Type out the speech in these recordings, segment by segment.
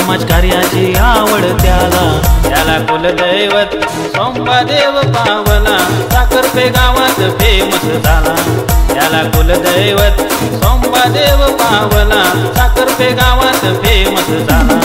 समाजकार्याची आवड त्याला कुलदैवत सोमवादेव पावला साखरपे गावात फेमस झाला त्याला कुलदैवत सोमवादेव पावला साखरपे गावात फेमस झाला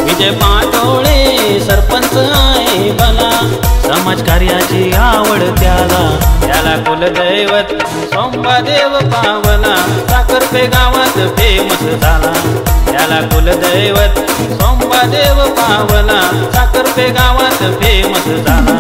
विजय पाटोळे सरपंच आहे भला समाजकार्याची आवड त्याला कुलदैवत सोमवादेव पावला साखरपे गावात फेमस झाला त्याला कुलदैवत सोमवादेव पावला साखरपे गावात फेमस झाला।